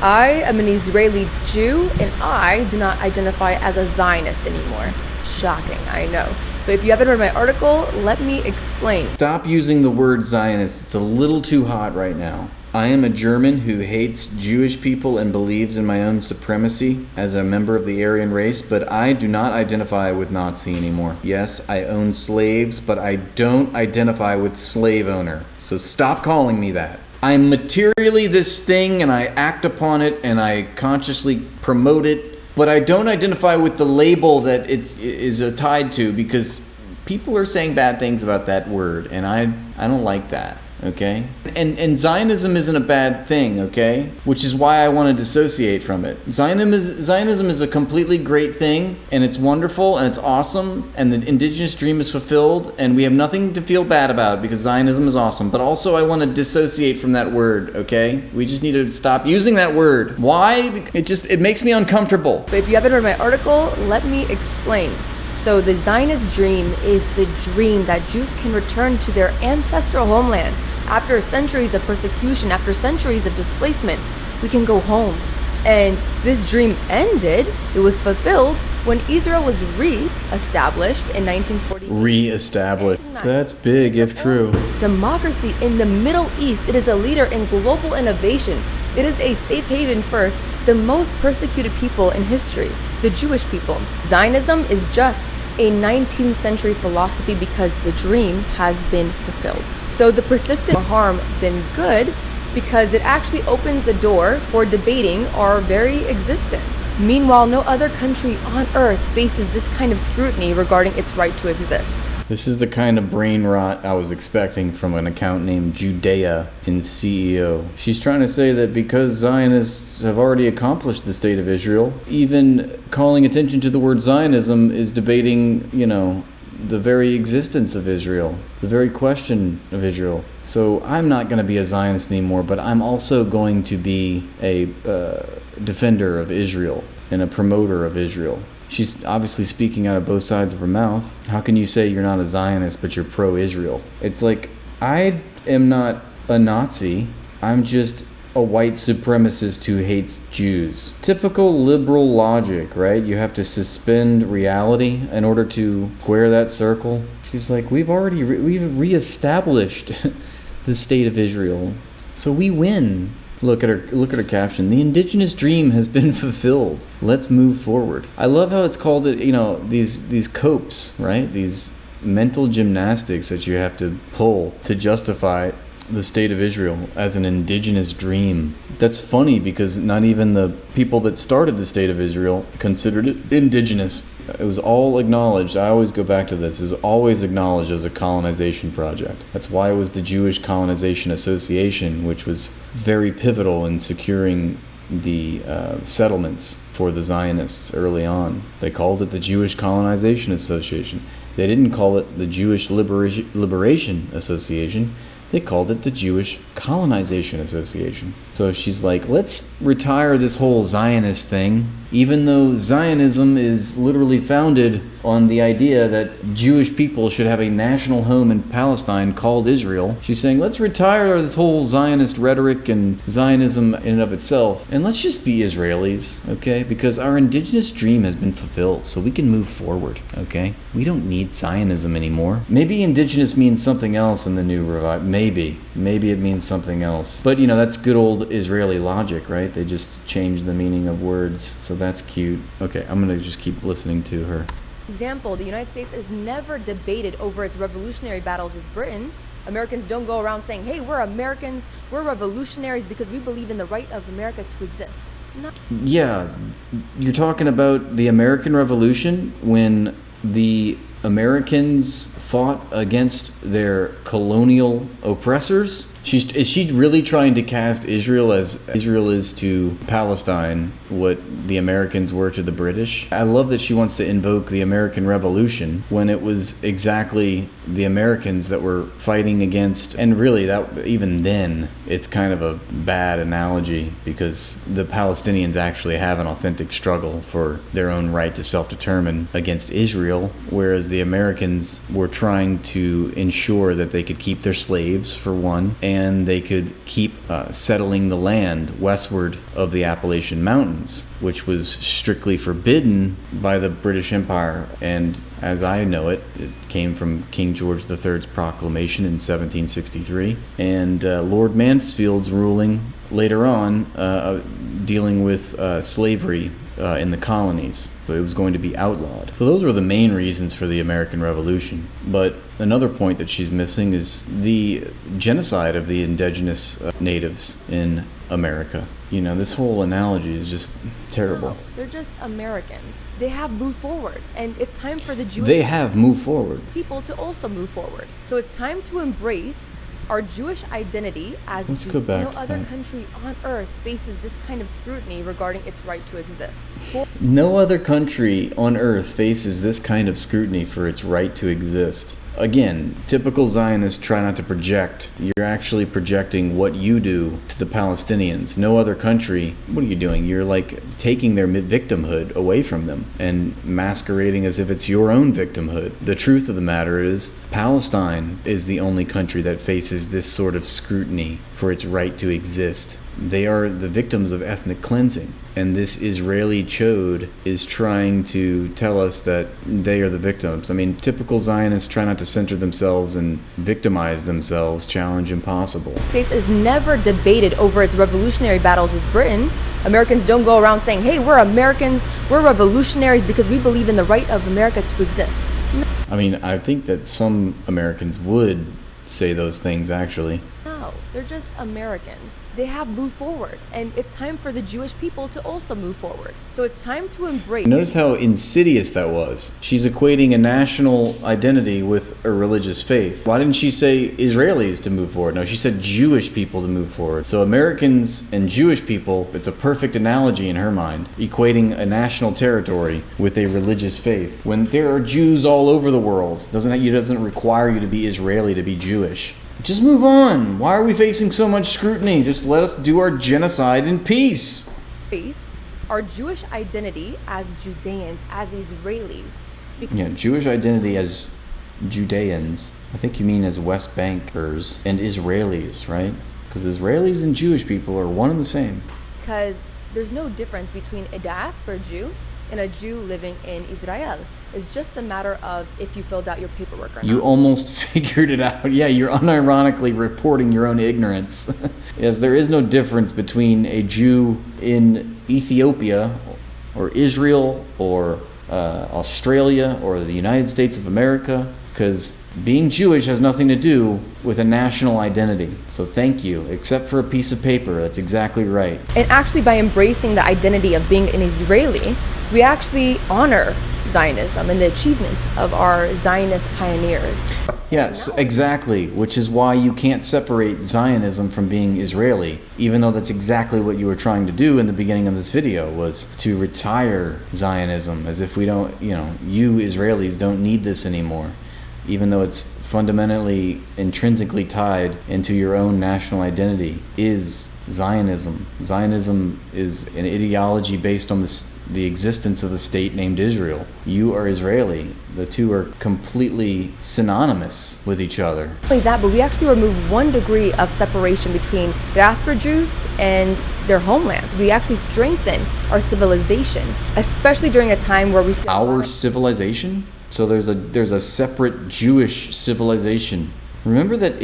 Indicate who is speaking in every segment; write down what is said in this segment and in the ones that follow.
Speaker 1: I am an Israeli Jew, and I do not identify as a Zionist anymore. Shocking, I know. But if you haven't read my article, let me explain.
Speaker 2: Stop using the word Zionist. It's a little too hot right now. I am a German who hates Jewish people and believes in my own supremacy as a member of the Aryan race, but I do not identify with Nazi anymore. Yes, I own slaves, but I don't identify with slave owner. So stop calling me that. I'm materially this thing, and I act upon it, and I consciously promote it, but I don't identify with the label that it is tied to, because people are saying bad things about that word, and I don't like that. Okay? And Zionism isn't a bad thing, okay? Which is why I want to dissociate from it. Zionism is a completely great thing, and it's wonderful, and it's awesome, and the indigenous dream is fulfilled, and we have nothing to feel bad about because Zionism is awesome. But also I want to dissociate from that word, okay? We just need to stop using that word. Why? It makes me uncomfortable.
Speaker 1: But if you haven't read my article, let me explain. So the Zionist dream is the dream that Jews can return to their ancestral homelands. After centuries of persecution, after centuries of displacement, we can go home. And this dream ended, it was fulfilled, when Israel was re-established in 1948.
Speaker 2: Re-established. That's big if true.
Speaker 1: Democracy in the Middle East. It is a leader in global innovation. It is a safe haven for the most persecuted people in history, the Jewish people. Zionism is just a 19th century philosophy because the dream has been fulfilled. So the persistent harm been good because it actually opens the door for debating our very existence. Meanwhile, no other country on earth faces this kind of scrutiny regarding its right to exist.
Speaker 2: This is the kind of brain rot I was expecting from an account named Judea in CEO. She's trying to say that because Zionists have already accomplished the state of Israel, even calling attention to the word Zionism is debating, the very existence of Israel, the very question of Israel. So I'm not going to be a Zionist anymore, but I'm also going to be a defender of Israel and a promoter of Israel. She's obviously speaking out of both sides of her mouth. How can you say you're not a Zionist, but you're pro-Israel? It's like, I am not a Nazi. I'm just a white supremacist who hates Jews. Typical liberal logic, right? You have to suspend reality in order to square that circle. She's like, we've reestablished the state of Israel, so we win. Look at her caption. The indigenous dream has been fulfilled. Let's move forward. I love how it's called these copes, right? These mental gymnastics that you have to pull to justify the state of Israel as an indigenous dream. That's funny because not even the people that started the state of Israel considered it indigenous. It was all acknowledged. I always go back to this. It was always acknowledged as a colonization project. That's why it was the Jewish Colonization Association, which was very pivotal in securing the settlements for the Zionists early on. They called it the Jewish Colonization Association. They didn't call it the Jewish Liberation Association. They called it the Jewish Colonization Association. So she's like, let's retire this whole Zionist thing, even though Zionism is literally founded on the idea that Jewish people should have a national home in Palestine called Israel. She's saying, let's retire this whole Zionist rhetoric and Zionism in and of itself, and let's just be Israelis, okay? Because our indigenous dream has been fulfilled, so we can move forward, okay? We don't need Zionism anymore. Maybe indigenous means something else in the new revival. Maybe it means something else. But that's good old Israeli logic, right? They just change the meaning of words, so that's cute. Okay, I'm gonna just keep listening to her.
Speaker 1: Example, the United States is never debated over its revolutionary battles with Britain. Americans don't go around saying, hey, we're Americans, we're revolutionaries because we believe in the right of America to exist. No.
Speaker 2: Yeah, you're talking about the American Revolution when the Americans fought against their colonial oppressors? Is she really trying to cast Israel as Israel is to Palestine what the Americans were to the British? I love that she wants to invoke the American Revolution when it was exactly the Americans that were fighting against, and really that even then it's kind of a bad analogy because the Palestinians actually have an authentic struggle for their own right to self-determine against Israel, whereas the Americans were trying to ensure that they could keep their slaves, for one, and and they could keep settling the land westward of the Appalachian Mountains, which was strictly forbidden by the British Empire. And as I know it, it came from King George III's proclamation in 1763, and Lord Mansfield's ruling later on dealing with slavery in the colonies. So it was going to be outlawed. So those were the main reasons for the American Revolution. But another point that she's missing is the genocide of the indigenous natives in America. You know, this whole analogy is just terrible.
Speaker 1: No, they're just Americans. They have moved forward, and it's time for the Jewish
Speaker 2: They have moved forward.
Speaker 1: people to also move forward. So it's time to embrace our Jewish identity as
Speaker 2: Let's
Speaker 1: Jews.
Speaker 2: go back
Speaker 1: No
Speaker 2: to
Speaker 1: other
Speaker 2: that.
Speaker 1: country on earth faces this kind of scrutiny regarding its right to exist.
Speaker 2: No other country on earth faces this kind of scrutiny for its right to exist. Again, typical Zionists try not to project. You're actually projecting what you do to the Palestinians. No other country, what are you doing? You're like taking their victimhood away from them and masquerading as if it's your own victimhood. The truth of the matter is, Palestine is the only country that faces this sort of scrutiny for its right to exist. They are the victims of ethnic cleansing. And this Israeli chode is trying to tell us that they are the victims. I mean, typical Zionists try not to center themselves and victimize themselves, challenge impossible.
Speaker 1: The States is never debated over its revolutionary battles with Britain. Americans don't go around saying, hey, we're Americans, we're revolutionaries because we believe in the right of America to exist.
Speaker 2: I mean, I think that some Americans would say those things, actually.
Speaker 1: No, they're just Americans. They have moved forward, and it's time for the Jewish people to also move forward. So it's time to embrace.
Speaker 2: Notice how insidious that was. She's equating a national identity with a religious faith. Why didn't she say Israelis to move forward? No, she said Jewish people to move forward. So Americans and Jewish people, it's a perfect analogy in her mind, equating a national territory with a religious faith. When there are Jews all over the world, doesn't require you to be Israeli to be Jewish. Just move on. Why are we facing so much scrutiny? Just let us do our genocide in peace.
Speaker 1: Our Jewish identity as Judeans, as Israelis.
Speaker 2: Yeah, Jewish identity as Judeans. I think you mean as West Bankers and Israelis, right? Because Israelis and Jewish people are one and the same.
Speaker 1: Because there's no difference between a diaspora Jew and a Jew living in Israel. It's just a matter of if you filled out your paperwork or not.
Speaker 2: You almost figured it out. Yeah, you're unironically reporting your own ignorance. Yes, there is no difference between a Jew in Ethiopia or Israel or Australia or the United States of America, because being Jewish has nothing to do with a national identity. So thank you, except for a piece of paper. That's exactly right.
Speaker 1: And actually, by embracing the identity of being an Israeli, we actually honor Zionism and the achievements of our Zionist pioneers.
Speaker 2: Yes, exactly, which is why you can't separate Zionism from being Israeli, even though that's exactly what you were trying to do in the beginning of this video, was to retire Zionism, as if we don't, you Israelis don't need this anymore, even though it's fundamentally, intrinsically tied into your own national identity, is Zionism. Zionism is an ideology based on the existence of the state named Israel. You are Israeli. The two are completely synonymous with each other.
Speaker 1: Not only that, but we actually remove 1 degree of separation between diaspora Jews and their homeland. We actually strengthen our civilization, especially during a time where we see
Speaker 2: Our civilization? So there's a separate Jewish civilization. Remember that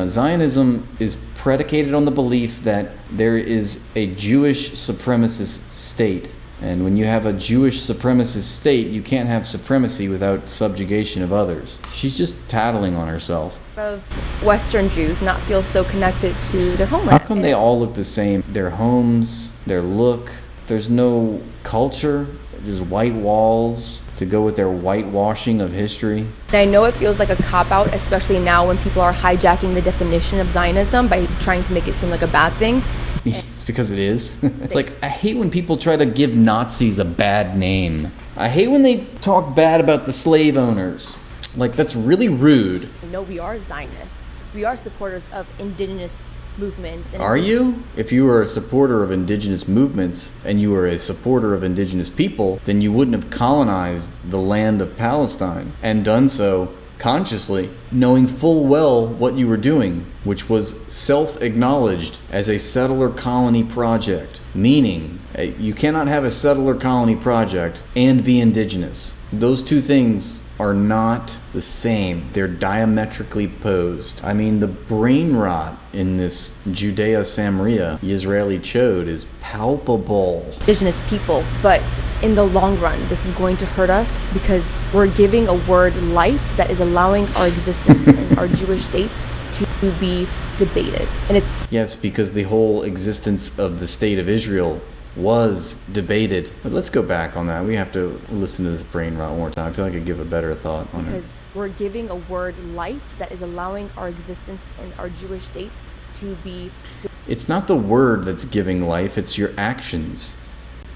Speaker 2: Zionism is predicated on the belief that there is a Jewish supremacist state. And when you have a Jewish supremacist state, you can't have supremacy without subjugation of others. She's just tattling on herself.
Speaker 1: of Western Jews not feel so connected to their homeland.
Speaker 2: How come they all look the same? Their homes, their look, there's no culture, just white walls to go with their whitewashing of history.
Speaker 1: And I know it feels like a cop-out, especially now when people are hijacking the definition of Zionism by trying to make it seem like a bad thing.
Speaker 2: It's because it is. It's like, I hate when people try to give Nazis a bad name. I hate when they talk bad about the slave owners. Like, that's really rude.
Speaker 1: No, we are Zionists. We are supporters of indigenous movements. And
Speaker 2: Are you? If you were a supporter of indigenous movements and you were a supporter of indigenous people, then you wouldn't have colonized the land of Palestine and done so consciously, knowing full well what you were doing, which was self-acknowledged as a settler colony project. Meaning, you cannot have a settler colony project and be indigenous. Those two things are not the same. They're diametrically opposed. I mean, the brain rot in this Judea-Samaria, Israeli chode, is palpable.
Speaker 1: Indigenous people, but in the long run, this is going to hurt us because we're giving a word life that is allowing our existence in our Jewish states to be debated. And it's
Speaker 2: Yes, because the whole existence of the state of Israel was debated. But let's go back on that. We have to listen to this brain rot one more time. I feel like I could give a better thought on it.
Speaker 1: Because we're giving a word life that is allowing our existence in our Jewish states to be
Speaker 2: It's not the word that's giving life, it's your actions.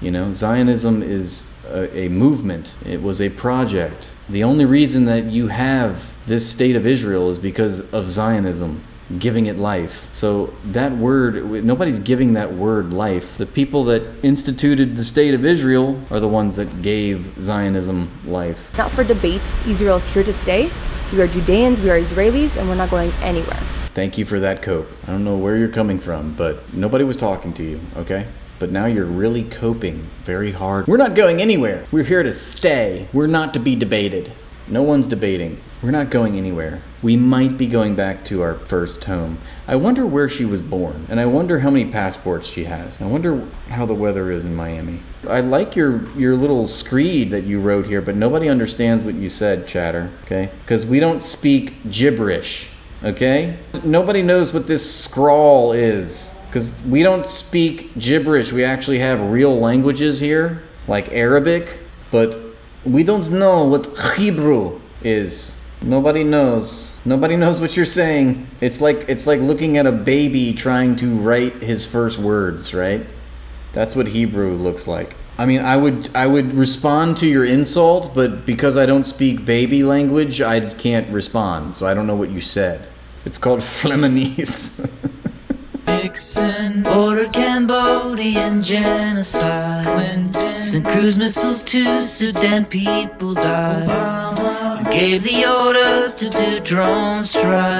Speaker 2: You know, Zionism is a movement. It was a project. The only reason that you have this state of Israel is because of Zionism giving it life. So that word, nobody's giving that word life. The people that instituted the state of Israel are the ones that gave Zionism life.
Speaker 1: not for debate. Israel is here to stay. We are Judeans, we are Israelis, and we're not going anywhere.
Speaker 2: Thank you for that cope. I don't know where you're coming from, but nobody was talking to you, okay? But now you're really coping very hard. We're not going anywhere. We're here to stay. We're not to be debated. No one's debating. We're not going anywhere. We might be going back to our first home. I wonder where she was born, and I wonder how many passports she has. I wonder how the weather is in Miami. I like your little screed that you wrote here, but nobody understands what you said, chatter, okay? Because we don't speak gibberish, okay? Nobody knows what this scrawl is, because we don't speak gibberish. We actually have real languages here, like Arabic, but we don't know what Hebrew is. Nobody knows. Nobody knows what you're saying. It's like looking at a baby trying to write his first words, right? That's what Hebrew looks like. I mean, I would respond to your insult, but because I don't speak baby language, I can't respond. So I don't know what you said. It's called Fleminese.
Speaker 3: Nixon ordered Cambodian genocide. Clinton sent cruise missiles to Sudan, people died. Obama gave the orders to do drone strikes.